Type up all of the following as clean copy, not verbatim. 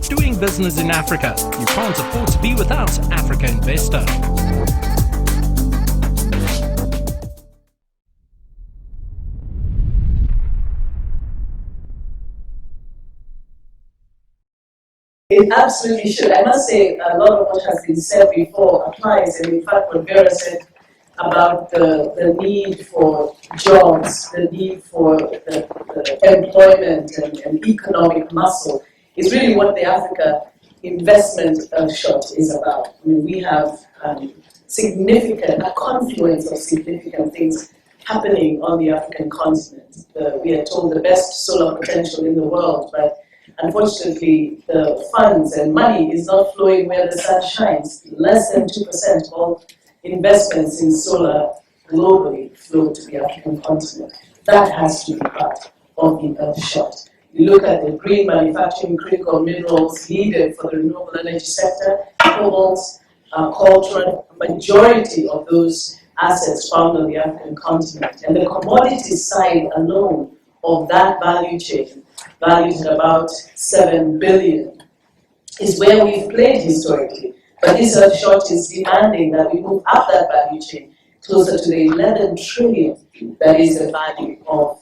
Doing business in Africa. You can't afford to be without Africa Investor. It absolutely should. I must say a lot of what has been said before applies, and in fact what Vera said about the need for jobs, the need for the employment and economic muscle is really what the Africa investment shot is about. I mean, we have a confluence of significant things happening on the African continent. We are told the best solar potential in the world, but unfortunately, the funds and money is not flowing where the sun shines. Less than 2% of all investments in solar globally flow to the African continent. That has to be part of the Earthshot. You look at the green manufacturing, critical minerals needed for the renewable energy sector, cobalt, coltan, a majority of those assets found on the African continent. And the commodities side alone of that value chain, valued at about 7 billion, is where we've played historically. But this Earthshot is demanding that we move up that value chain closer to the 11 trillion that is the value of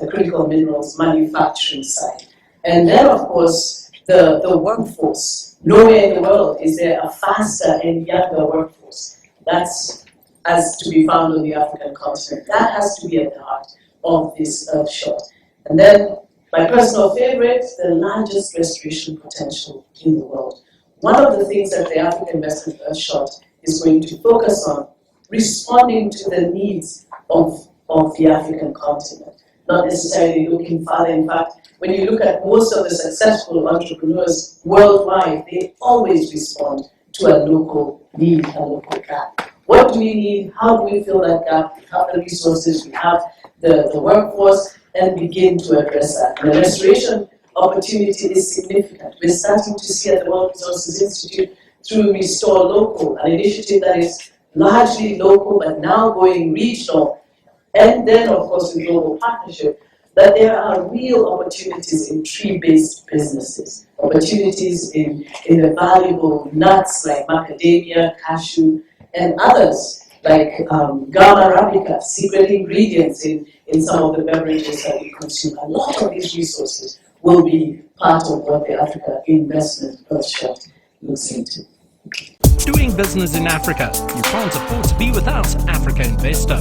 the critical minerals manufacturing side. And then, of course, the workforce. Nowhere in the world is there a faster and younger workforce. That's as to be found on the African continent. That has to be at the heart of this Earthshot. And then, my personal favorite, the largest restoration potential in the world. One of the things that the African Investment Earthshot is going to focus on, responding to the needs of the African continent, not necessarily looking farther. In fact, when you look at most of the successful entrepreneurs worldwide, they always respond to a local need, a local gap. What do we need? How do we fill that gap? We have the resources, we have the workforce, and begin to address that. And the restoration opportunity is significant. We're starting to see at the World Resources Institute through Restore Local, an initiative that is largely local but now going regional, and then of course with global partnership, that there are real opportunities in tree-based businesses, opportunities in the valuable nuts like macadamia, cashew, and others like gamma arabica, secret ingredients in some of the beverages that we consume. A lot of these resources will be part of what the Africa Investment Earthshot looks into. Doing business in Africa. You can't afford to be without Africa Investor.